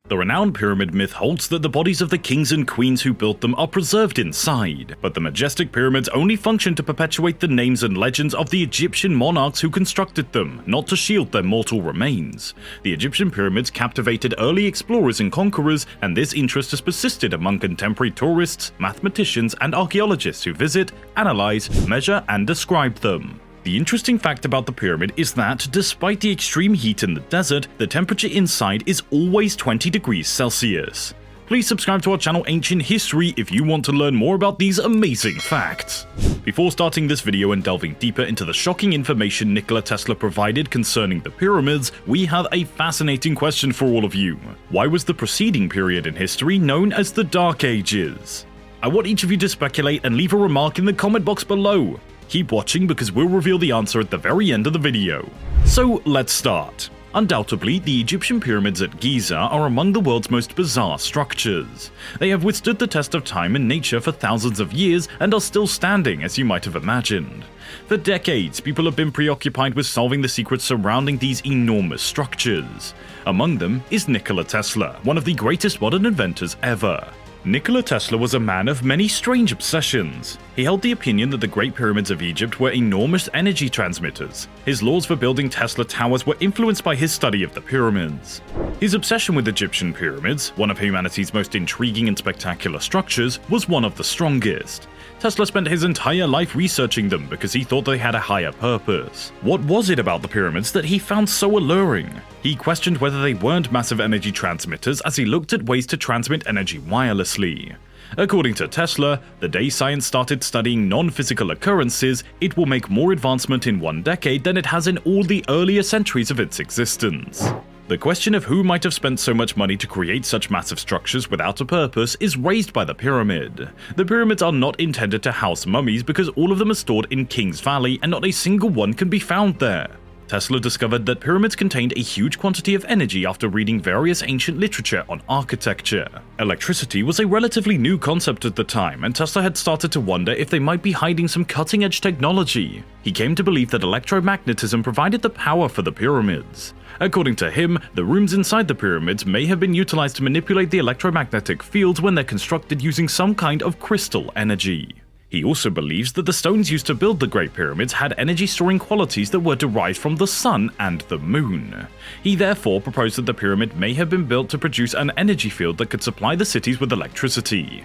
The renowned pyramid myth holds that the bodies of the kings and queens who built them are preserved inside, but the majestic pyramids only function to perpetuate the names and legends of the Egyptian monarchs who constructed them, not to shield their mortal remains. The Egyptian pyramids captivated early explorers and conquerors, and this interest has persisted among contemporary tourists, mathematicians, and archaeologists who visit, analyze, measure, and describe them. The interesting fact about the pyramid is that, despite the extreme heat in the desert, the temperature inside is always 20 degrees Celsius. Please subscribe to our channel Ancient History if you want to learn more about these amazing facts. Before starting this video and delving deeper into the shocking information Nikola Tesla provided concerning the pyramids, we have a fascinating question for all of you. Why was the preceding period in history known as the Dark Ages? I want each of you to speculate and leave a remark in the comment box below. Keep watching because we'll reveal the answer at the very end of the video. So let's start. Undoubtedly, the Egyptian pyramids at Giza are among the world's most bizarre structures. They have withstood the test of time and nature for thousands of years and are still standing, as you might have imagined. For decades, people have been preoccupied with solving the secrets surrounding these enormous structures. Among them is Nikola Tesla, one of the greatest modern inventors ever. Nikola Tesla was a man of many strange obsessions. He held the opinion that the Great Pyramids of Egypt were enormous energy transmitters. His laws for building Tesla towers were influenced by his study of the pyramids. His obsession with Egyptian pyramids, one of humanity's most intriguing and spectacular structures, was one of the strongest. Tesla spent his entire life researching them because he thought they had a higher purpose. What was it about the pyramids that he found so alluring? He questioned whether they weren't massive energy transmitters as he looked at ways to transmit energy wirelessly. According to Tesla, the day science started studying non-physical occurrences, it will make more advancement in one decade than it has in all the earlier centuries of its existence. The question of who might have spent so much money to create such massive structures without a purpose is raised by the pyramid. The pyramids are not intended to house mummies because all of them are stored in King's Valley and not a single one can be found there. Tesla discovered that pyramids contained a huge quantity of energy after reading various ancient literature on architecture. Electricity was a relatively new concept at the time, and Tesla had started to wonder if they might be hiding some cutting-edge technology. He came to believe that electromagnetism provided the power for the pyramids. According to him, the rooms inside the pyramids may have been utilized to manipulate the electromagnetic fields when they're constructed using some kind of crystal energy. He also believes that the stones used to build the Great Pyramids had energy-storing qualities that were derived from the sun and the moon. He therefore proposed that the pyramid may have been built to produce an energy field that could supply the cities with electricity.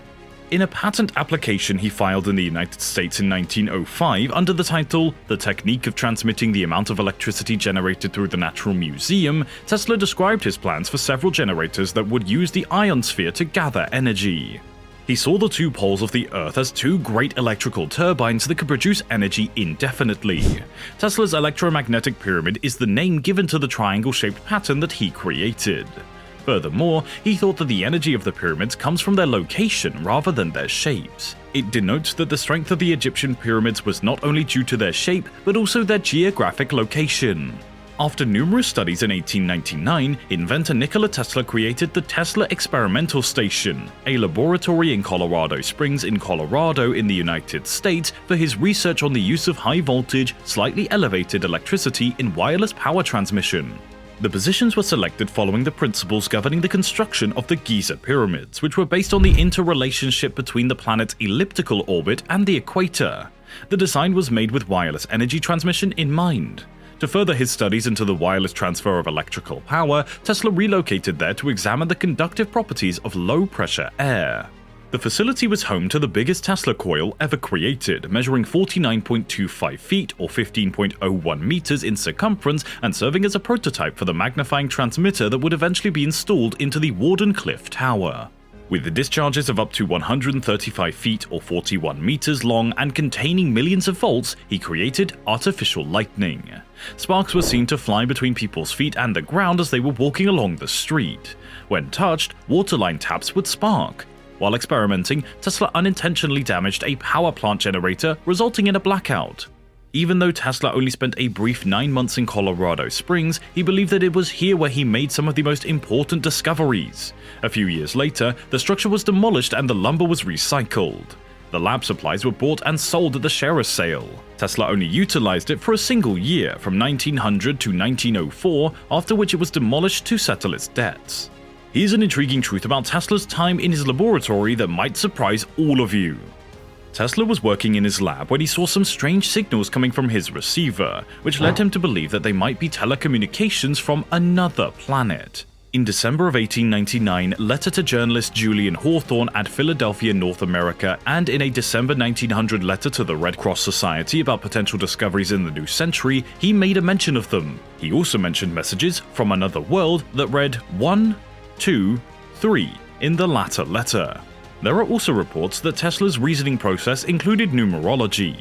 In a patent application he filed in the United States in 1905 under the title "The Technique of Transmitting the Amount of Electricity Generated Through the Natural Museum," Tesla described his plans for several generators that would use the ionosphere to gather energy. He saw the two poles of the Earth as two great electrical turbines that could produce energy indefinitely. Tesla's electromagnetic pyramid is the name given to the triangle-shaped pattern that he created. Furthermore, he thought that the energy of the pyramids comes from their location rather than their shapes. It denotes that the strength of the Egyptian pyramids was not only due to their shape, but also their geographic location. After numerous studies in 1899, inventor Nikola Tesla created the Tesla Experimental Station, a laboratory in Colorado Springs in Colorado in the United States for his research on the use of high-voltage, slightly elevated electricity in wireless power transmission. The positions were selected following the principles governing the construction of the Giza pyramids, which were based on the interrelationship between the planet's elliptical orbit and the equator. The design was made with wireless energy transmission in mind. To further his studies into the wireless transfer of electrical power, Tesla relocated there to examine the conductive properties of low-pressure air. The facility was home to the biggest Tesla coil ever created, measuring 49.25 feet or 15.01 meters in circumference and serving as a prototype for the magnifying transmitter that would eventually be installed into the Wardenclyffe Tower. With the discharges of up to 135 feet or 41 meters long and containing millions of volts, he created artificial lightning. Sparks were seen to fly between people's feet and the ground as they were walking along the street. When touched, waterline taps would spark. While experimenting, Tesla unintentionally damaged a power plant generator, resulting in a blackout. Even though Tesla only spent a brief 9 months in Colorado Springs, he believed that it was here where he made some of the most important discoveries. A few years later, the structure was demolished and the lumber was recycled. The lab supplies were bought and sold at the Sharer's sale. Tesla only utilized it for a single year, from 1900 to 1904, after which it was demolished to settle its debts. Here's an intriguing truth about Tesla's time in his laboratory that might surprise all of you. Tesla was working in his lab when he saw some strange signals coming from his receiver, which led him to believe that they might be telecommunications from another planet. In December of 1899, letter to journalist Julian Hawthorne at Philadelphia, North America, and in a December 1900 letter to the Red Cross Society about potential discoveries in the new century, he made a mention of them. He also mentioned messages from another world that read 1, 2, 3 in the latter letter. There are also reports that Tesla's reasoning process included numerology.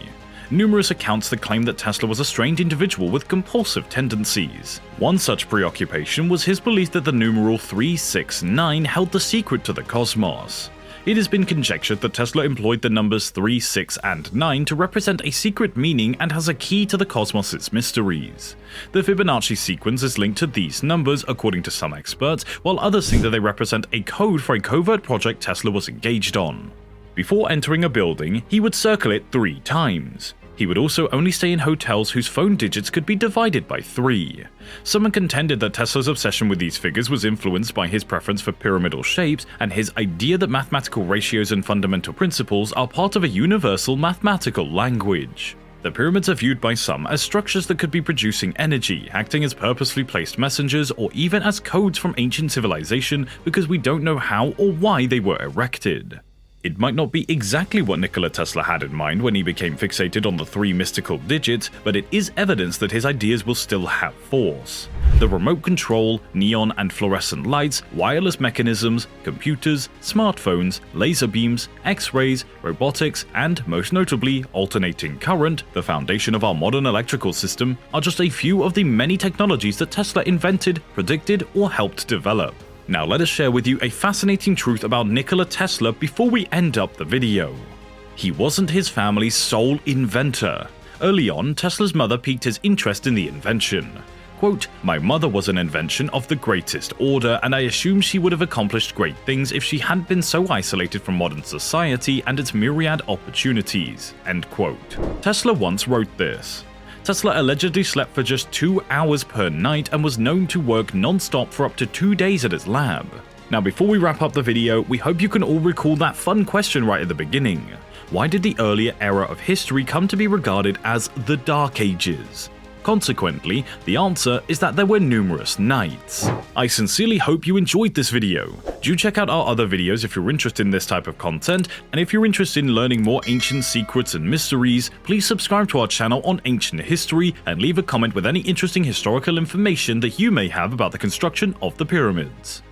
Numerous accounts that claim that Tesla was a strange individual with compulsive tendencies. One such preoccupation was his belief that the numeral 369 held the secret to the cosmos. It has been conjectured that Tesla employed the numbers 3, 6, and 9 to represent a secret meaning and has a key to the cosmos' mysteries. The Fibonacci sequence is linked to these numbers, according to some experts, while others think that they represent a code for a covert project Tesla was engaged on. Before entering a building, he would circle it 3 times. He would also only stay in hotels whose phone digits could be divided by 3. Someone contended that Tesla's obsession with these figures was influenced by his preference for pyramidal shapes and his idea that mathematical ratios and fundamental principles are part of a universal mathematical language. The pyramids are viewed by some as structures that could be producing energy, acting as purposely placed messengers, or even as codes from ancient civilization because we don't know how or why they were erected. It might not be exactly what Nikola Tesla had in mind when he became fixated on the 3 mystical digits, but it is evidence that his ideas will still have force. The remote control, neon and fluorescent lights, wireless mechanisms, computers, smartphones, laser beams, X-rays, robotics, and most notably, alternating current, the foundation of our modern electrical system, are just a few of the many technologies that Tesla invented, predicted, or helped develop. Now let us share with you a fascinating truth about Nikola Tesla before we end up the video. He wasn't his family's sole inventor. Early on, Tesla's mother piqued his interest in the invention. Quote, "My mother was an invention of the greatest order, and I assume she would have accomplished great things if she hadn't been so isolated from modern society and its myriad opportunities." End quote. Tesla once wrote this. Tesla allegedly slept for just 2 hours per night and was known to work non-stop for up to 2 days at his lab. Now before we wrap up the video, we hope you can all recall that fun question right at the beginning. Why did the earlier era of history come to be regarded as the Dark Ages? Consequently, the answer is that there were numerous nights. I sincerely hope you enjoyed this video. Do check out our other videos if you're interested in this type of content, and if you're interested in learning more ancient secrets and mysteries, please subscribe to our channel on ancient history and leave a comment with any interesting historical information that you may have about the construction of the pyramids.